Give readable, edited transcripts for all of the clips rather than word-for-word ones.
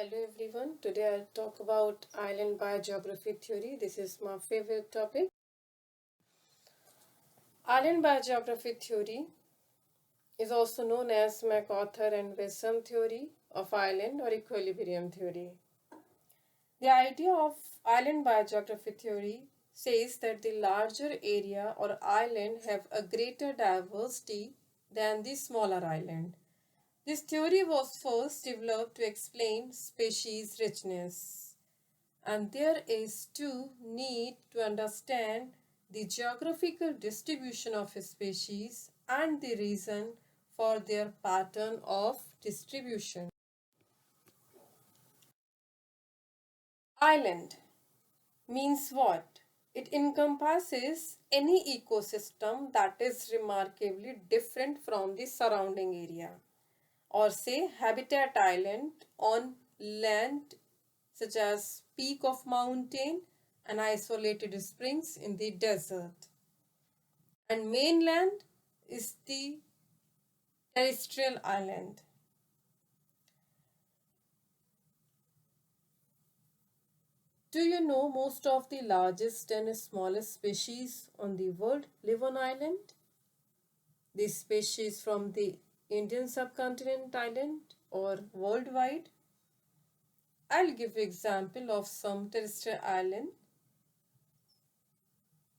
Hello everyone. Today I'll talk about island biogeography theory. This is my favorite topic. Island biogeography theory is also known as MacArthur and Wesson theory of island or equilibrium theory. The idea of island biogeography theory says that the larger area or island have a greater diversity than the smaller island. This theory was first developed to explain species richness. And there is too need to understand the geographical distribution of a species and the reason for their pattern of distribution. Island means what? It encompasses any ecosystem that is remarkably different from the surrounding area, or say habitat island on land such as peak of mountain and isolated springs in the desert. And mainland is the terrestrial island. Do you know most of the largest and smallest species on the world live on island? These species from the Indian subcontinent island or worldwide. I'll give you example of some terrestrial island.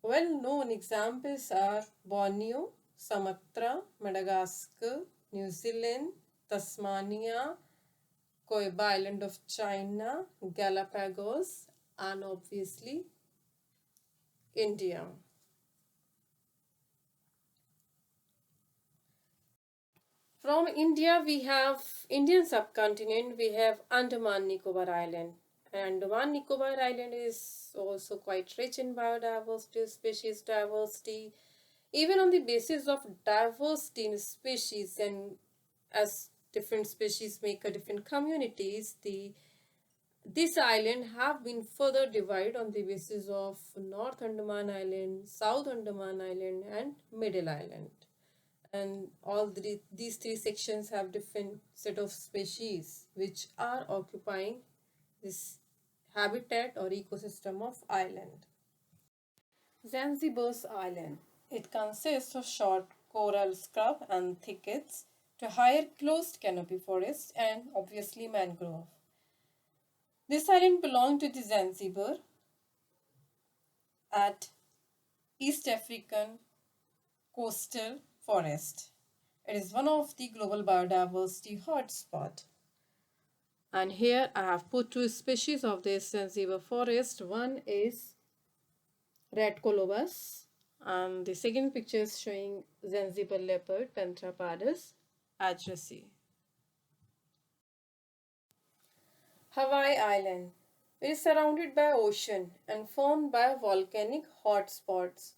Well-known examples are Borneo, Sumatra, Madagascar, New Zealand, Tasmania, Coiba Island of China, Galapagos, and obviously India. From India, we have Indian subcontinent, we have Andaman Nicobar Island. Andaman Nicobar Island is also quite rich in biodiversity, species diversity. Even on the basis of diversity in species and as different species make a different communities, this island have been further divided on the basis of North Andaman Island, South Andaman Island and Middle Island. And these three sections have different set of species which are occupying this habitat or ecosystem of island. Zanzibar's island. It consists of short coral scrub and thickets to higher closed canopy forest and obviously mangrove. This island belonged to the Zanzibar at East African coastal forest. It is one of the global biodiversity hotspot. And here I have put two species of this Zanzibar forest. One is red colobus and the second picture is showing Zanzibar leopard Panthera pardus addressi. Hawaii Island. It is surrounded by ocean and formed by volcanic hotspots.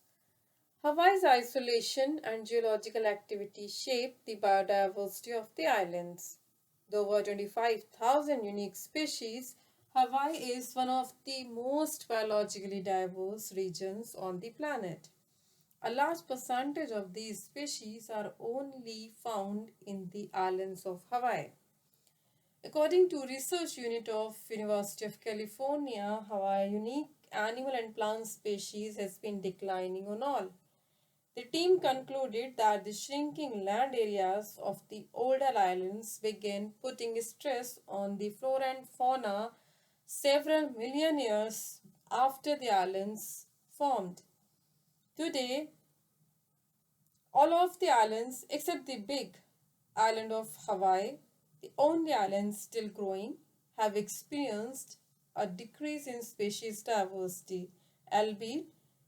Hawaii's isolation and geological activity shape the biodiversity of the islands. With over 25,000 unique species, Hawaii is one of the most biologically diverse regions on the planet. A large percentage of these species are only found in the islands of Hawaii. According to research unit of University of California, Hawaii unique animal and plant species has been declining on all. The team concluded that the shrinking land areas of the older islands began putting stress on the flora and fauna several million years after the islands formed. Today, all of the islands except the big island of Hawaii, the only islands still growing, have experienced a decrease in species diversity, albeit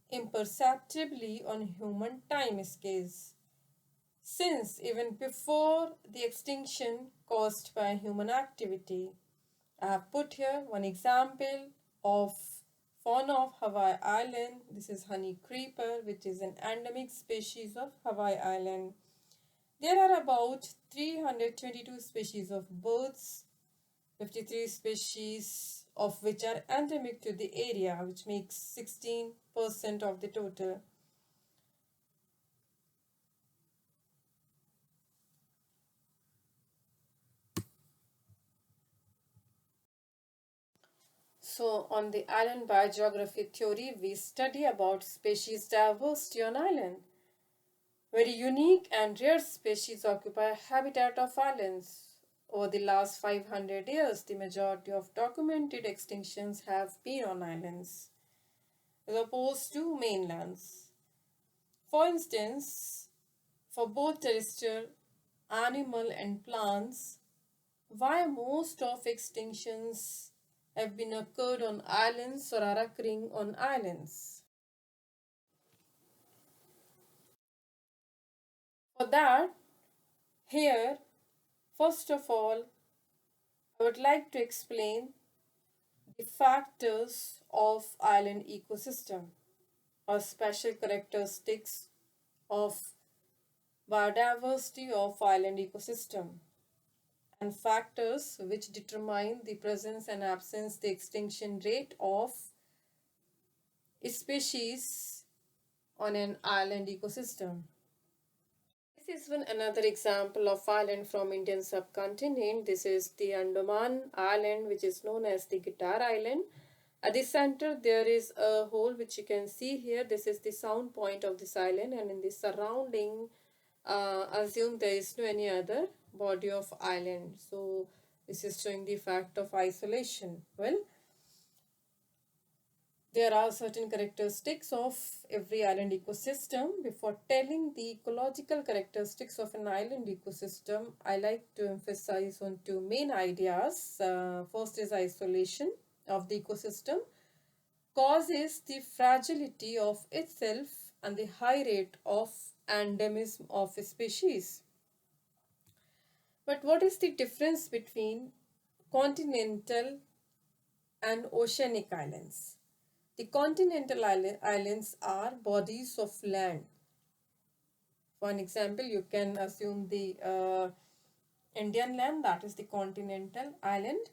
imperceptibly on human time scales. Since even before the extinction caused by human activity, I have put here one example of fauna of Hawaii Island. This is honey creeper, which is an endemic species of Hawaii Island. There are about 322 species of birds, 53 species of which are endemic to the area, which makes 16% of the total. So, on the island biogeography theory, we study about species diversity on island. Very unique and rare species occupy habitat of islands. Over the last 500 years, the majority of documented extinctions have been on islands, as opposed to mainlands. For instance, for both terrestrial, animal and plants, why most of extinctions have been occurred on islands or are occurring on islands. For that, here, first of all, I would like to explain the factors of island ecosystem or special characteristics of biodiversity of island ecosystem and factors which determine the presence and absence the extinction rate of species on an island ecosystem. This is one another example of island from Indian subcontinent. This is the Andaman island, which is known as the Guitar Island. At the center, there is a hole which you can see here. This is the sound point of this island, and in the surrounding, assume there is no any other body of island. So this is showing the fact of isolation. Well, there are certain characteristics of every island ecosystem. Before telling the ecological characteristics of an island ecosystem, I like to emphasize on two main ideas. First is isolation of the ecosystem causes the fragility of itself and the high rate of endemism of a species. But what is the difference between continental and oceanic islands? The continental islands are bodies of land. For an example, you can assume the Indian land, that is the continental island.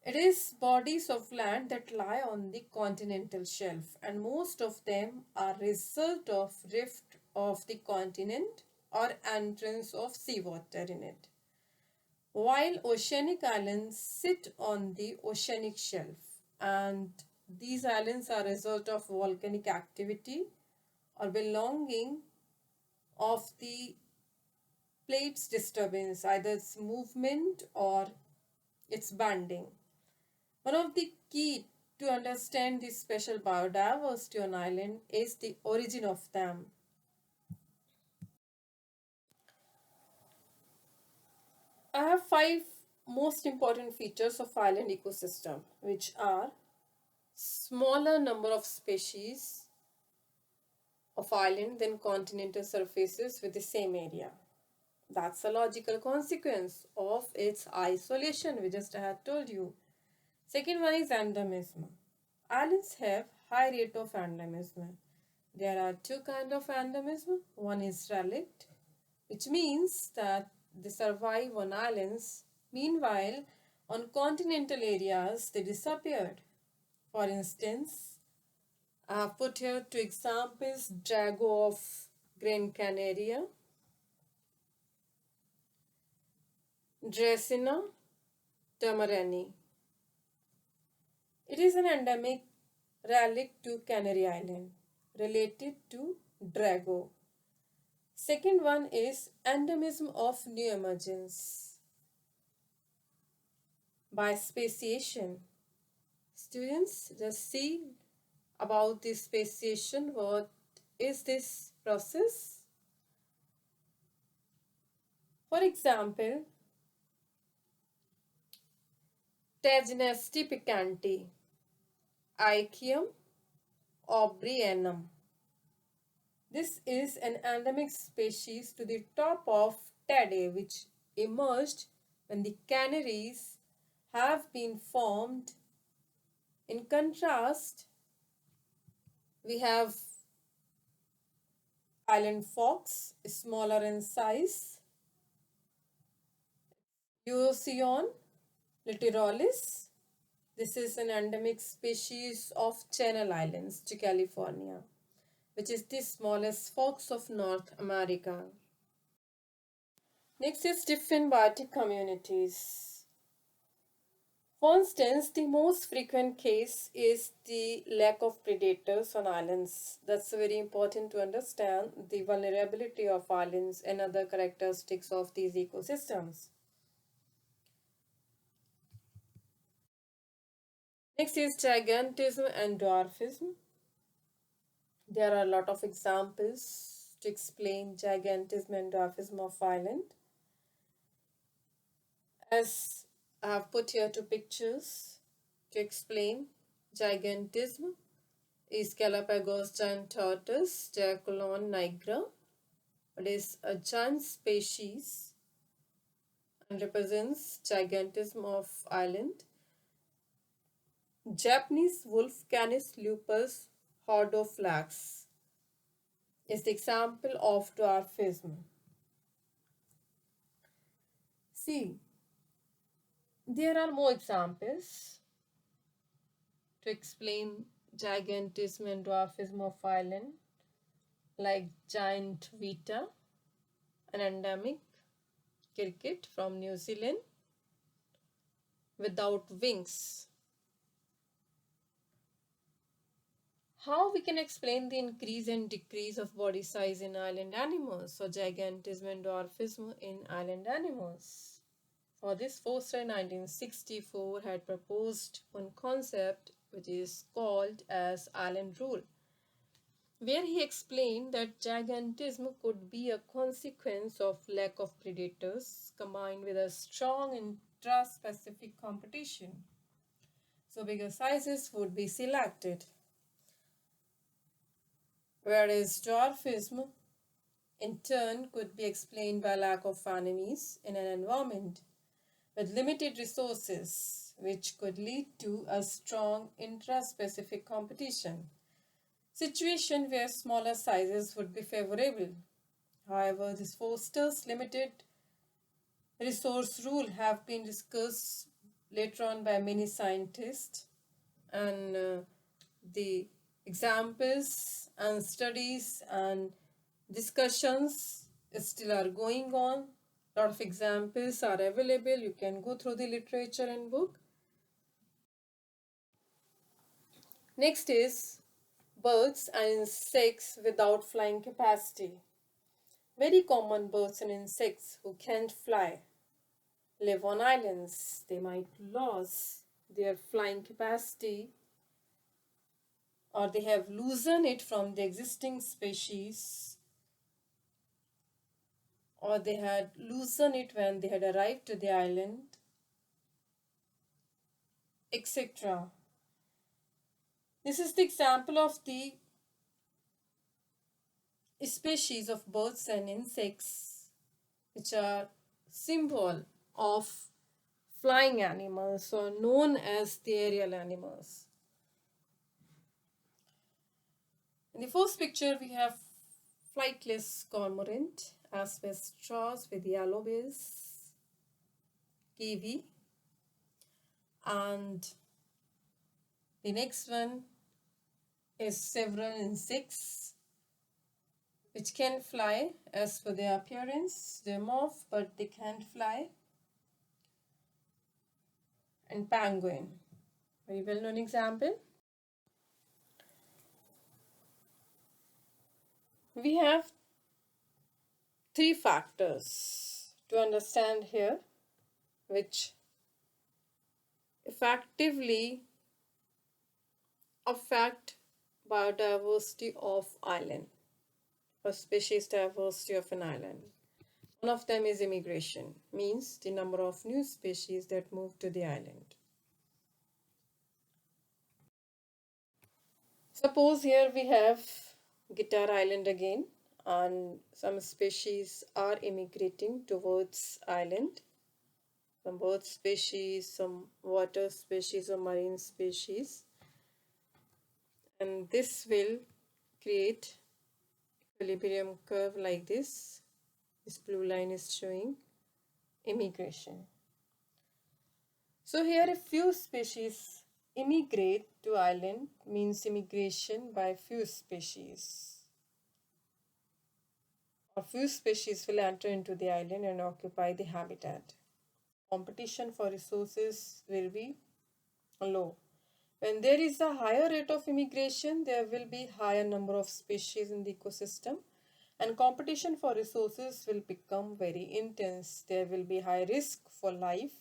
It is bodies of land that lie on the continental shelf, and most of them are result of rift of the continent or entrance of seawater in it. While oceanic islands sit on the oceanic shelf, and these islands are result of volcanic activity or belonging of the plates disturbance, either its movement or its banding. One of the key to understand this special biodiversity on island is the origin of them. I have five most important features of island ecosystem, which are smaller number of species of island than continental surfaces with the same area. That's a logical consequence of its isolation, we just had told you. Second one is endemism. Islands have high rate of endemism. There are two kinds of endemism. One is relict, which means that they survive on islands. Meanwhile, on continental areas, they disappeared. For instance, I have put here two examples, Drago of Gran Canaria, Dracena tamarani. It is an endemic relic to Canary Island, related to Drago. Second one is endemism of new emergence by speciation. Students, just see about this speciation. What is this process? For example, Tegnesti picanti, Ichium aubryanum. This is an endemic species to the top of Tade, which emerged when the Canaries have been formed. In contrast, we have island fox, smaller in size, Euoceon littoralis. This is an endemic species of Channel Islands to California, which is the smallest fox of North America. Next is different biotic communities. For instance, the most frequent case is the lack of predators on islands. That's very important to understand the vulnerability of islands and other characteristics of these ecosystems. Next is gigantism and dwarfism. There are a lot of examples to explain gigantism and dwarfism of island. As I have put here two pictures to explain gigantism is Galapagos giant tortoise, Diacolon nigra. It is a giant species and represents gigantism of island. Japanese wolf Canis lupus hordoflax is the example of dwarfism. See, there are more examples to explain gigantism and dwarfism of island, like giant vita, an endemic cricket from New Zealand without wings. How we can explain the increase and decrease of body size in island animals, so gigantism and dwarfism in island animals? For this, Foster in 1964 had proposed one concept which is called as island rule, where he explained that gigantism could be a consequence of lack of predators combined with a strong intra-specific competition. So bigger sizes would be selected. Whereas dwarfism in turn could be explained by lack of enemies in an environment with limited resources, which could lead to a strong intra-specific competition, situation where smaller sizes would be favorable. However, this Foster's limited resource rule have been discussed later on by many scientists, and the examples and studies and discussions still are going on. A lot of examples are available. You can go through the literature and book. Next is birds and insects without flying capacity. Very common birds and insects who can't fly live on islands. They might lose their flying capacity, or they have loosened it from the existing species, or they had loosened it when they had arrived to the island, etc. This is the example of the species of birds and insects which are symbol of flying animals or known as the aerial animals. In the first picture we have flightless cormorant, aspestraws with yellow bills, kiwi, and the next one is several insects which can fly as per their appearance. They morph but they can't fly. And penguin, very well known example. We have three factors to understand here which effectively affect biodiversity of island or species diversity of an island. One of them is immigration, means the number of new species that move to the island. Suppose here we have Guitar Island again, and some species are immigrating towards island. Some bird species, some water species or marine species. And this will create equilibrium curve like this. This blue line is showing immigration. So here if few species immigrate to island, means immigration by few species. Or few species will enter into the island and occupy the habitat. competition for resources will be low. When there is a higher rate of immigration, there will be higher number of species in the ecosystem, and competition for resources will become very intense. There will be high risk for life,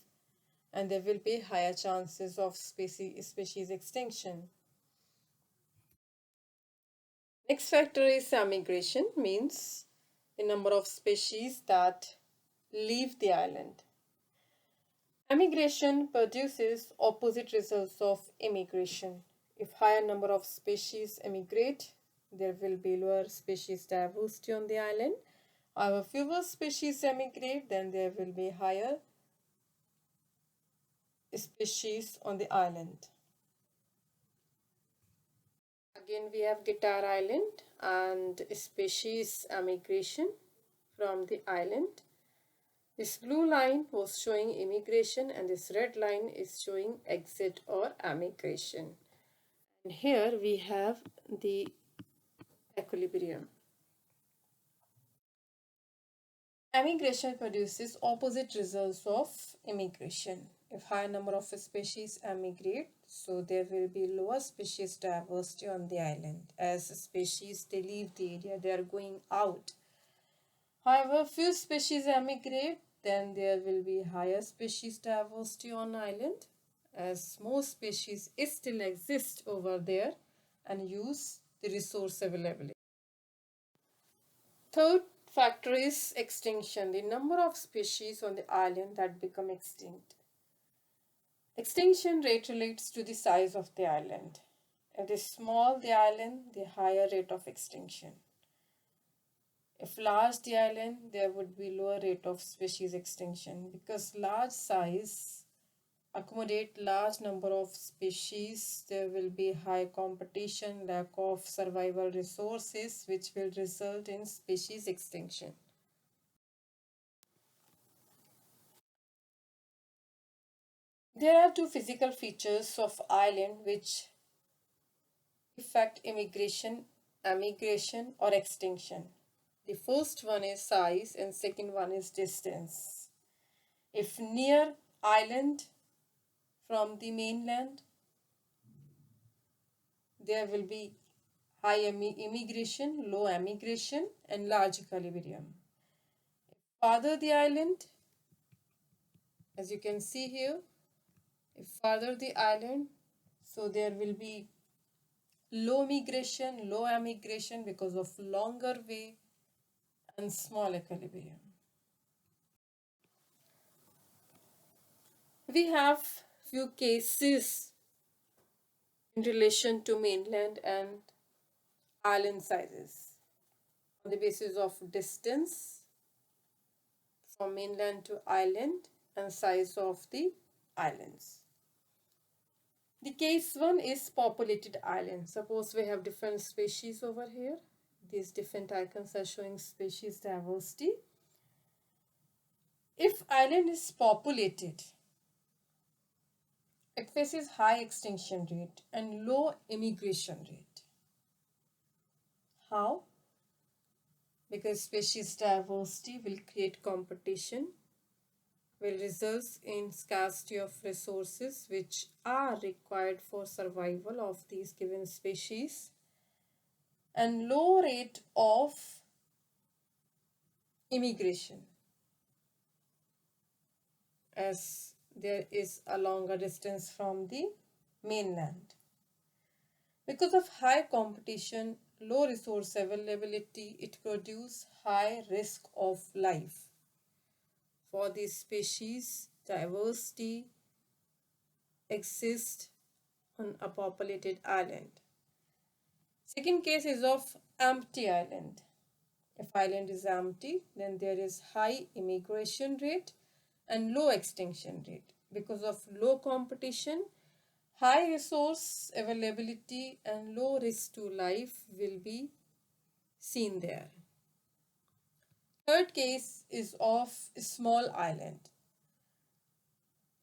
and there will be higher chances of species extinction. Next factor is migration, means the number of species that leave the island. Emigration produces opposite results of immigration. If higher number of species emigrate, there will be lower species diversity on the island. However, fewer species emigrate, then there will be higher species on the island. Again, we have Guitar Island and species emigration from the island. This blue line was showing immigration and this red line is showing exit or emigration. And here we have the equilibrium. Emigration produces opposite results of immigration. If higher number of species emigrate, so there will be lower species diversity on the island. As species they leave the area, they are going out. However, few species emigrate, then there will be higher species diversity on island, as most species still exist over there and use the resource availability. Third factor is extinction, the number of species on the island that become extinct. Extinction rate relates to the size of the island. If it is small the island, the higher rate of extinction. If large the island, there would be lower rate of species extinction because large size accommodate large number of species. There will be high competition, lack of survival resources, which will result in species extinction. There are two physical features of island which affect immigration, emigration or extinction. The first one is size and second one is distance. If near island from the mainland, there will be high immigration, low emigration and large equilibrium. Farther the island, as you can see here, if farther the island, so there will be low migration, low emigration because of longer way and small equilibrium. We have few cases in relation to mainland and island sizes on the basis of distance from mainland to island and size of the islands. The case one is populated island. Suppose we have different species over here. These different icons are showing species diversity. If island is populated, it faces high extinction rate and low immigration rate. How? Because species diversity will create competition, will result in scarcity of resources which are required for survival of these given species, and low rate of immigration as there is a longer distance from the mainland. Because of high competition, low resource availability, it produces high risk of life. For these species, diversity exists on a populated island. Second case is of empty island. If island is empty, then there is high immigration rate and low extinction rate. Because of low competition, high resource availability and low risk to life will be seen there. Third case is of a small island.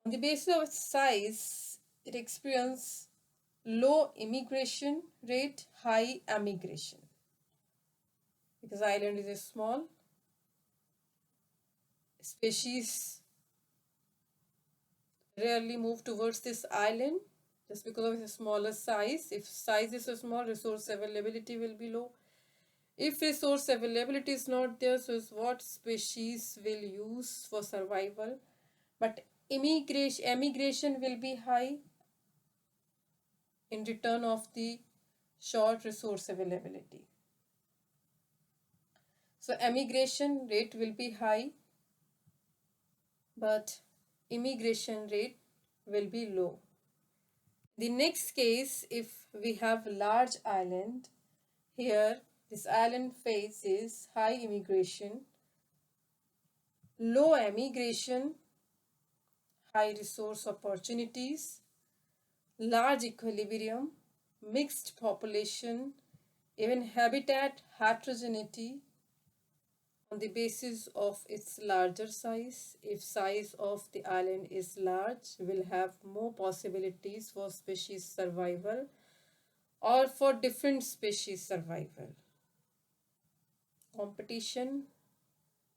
On the basis of its size, it experiences low immigration rate, high emigration. Because island is a small, species rarely move towards this island just because of its smaller size. If size is so small, resource availability will be low. If resource availability is not there, so what species will use for survival? But emigration will be high in return of the short resource availability. So emigration rate will be high, but immigration rate will be low. The next case, if we have large island, here this island faces high immigration, low emigration, high resource opportunities, large equilibrium, mixed population, even habitat heterogeneity on the basis of its larger size. If size of the island is large, will have more possibilities for species survival or for different species survival. Competition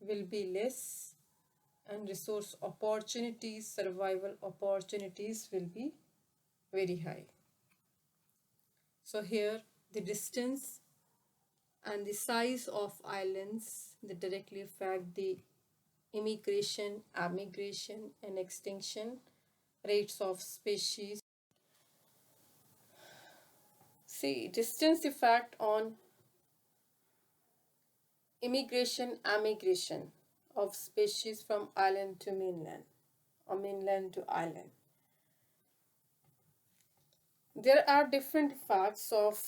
will be less and resource opportunities, survival opportunities will be very high. So here the distance and the size of islands that directly affect the immigration, emigration and extinction rates of species. See, distance effect on immigration, emigration of species from island to mainland or mainland to island. There are different effects of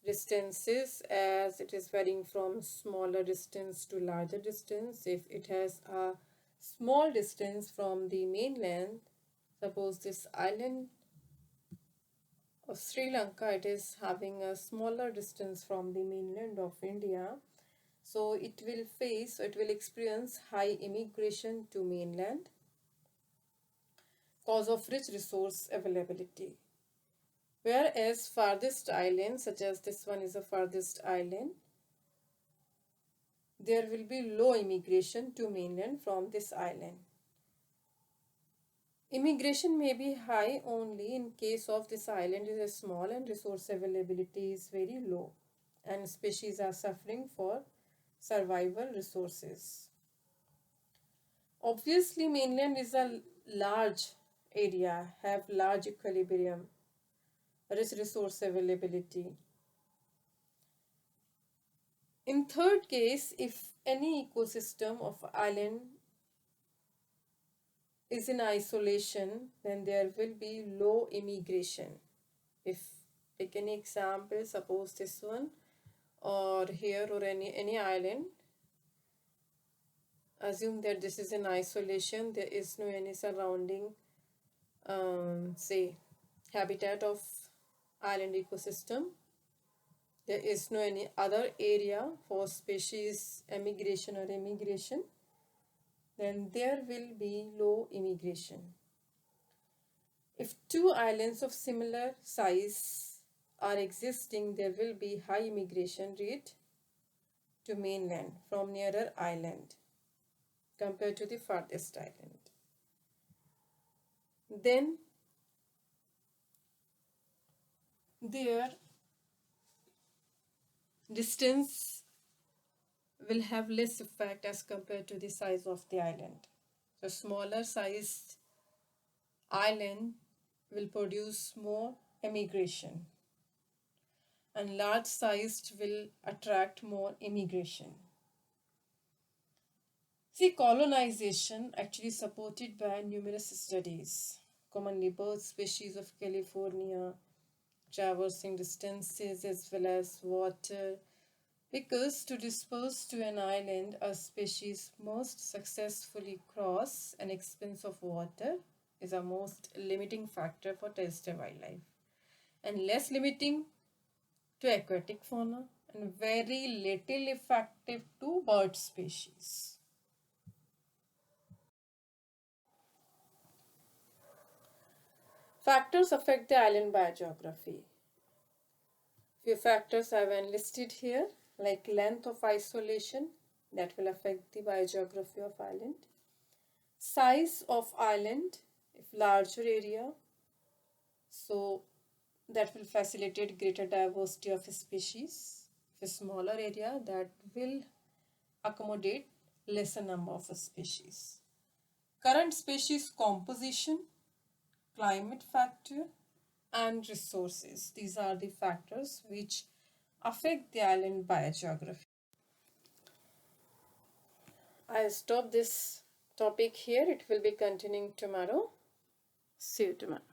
distances as it is varying from smaller distance to larger distance. If it has a small distance from the mainland, suppose this island of Sri Lanka, it is having a smaller distance from the mainland of India. So it will experience high immigration to mainland cause of rich resource availability. Whereas farthest islands, such as this one is a farthest island, there will be low immigration to mainland from this island. Immigration may be high only in case of this island is small and resource availability is very low and species are suffering for survival resources. Obviously, mainland is a large area, have large equilibrium, rich resource availability. In third case, if any ecosystem of island is in isolation, then there will be low immigration. If take any example, suppose this one or here or any island, assume that this is in isolation, there is no any surrounding say habitat of island ecosystem, there is no any other area for species emigration or immigration, then there will be low immigration. If two islands of similar size are existing, there will be high immigration rate to mainland from nearer island compared to the farthest island. Then their distance will have less effect as compared to the size of the island. So smaller sized island will produce more emigration and large sized will attract more immigration. See, colonization actually supported by numerous studies. Commonly bird species of California traversing distances as well as water, because to disperse to an island, a species must successfully cross an expanse of water is a most limiting factor for terrestrial wildlife and less limiting to aquatic fauna and very little effective to bird species. Factors affect the island biogeography. Few factors I have enlisted here, like length of isolation, that will affect the biogeography of island. Size of island, If larger area, so that will facilitate greater diversity of species. If a smaller area, that will accommodate lesser number of species. Current species composition, climate factor, and resources. These are the factors which affect the island biogeography. I'll stop this topic here. It will be continuing tomorrow. See you tomorrow.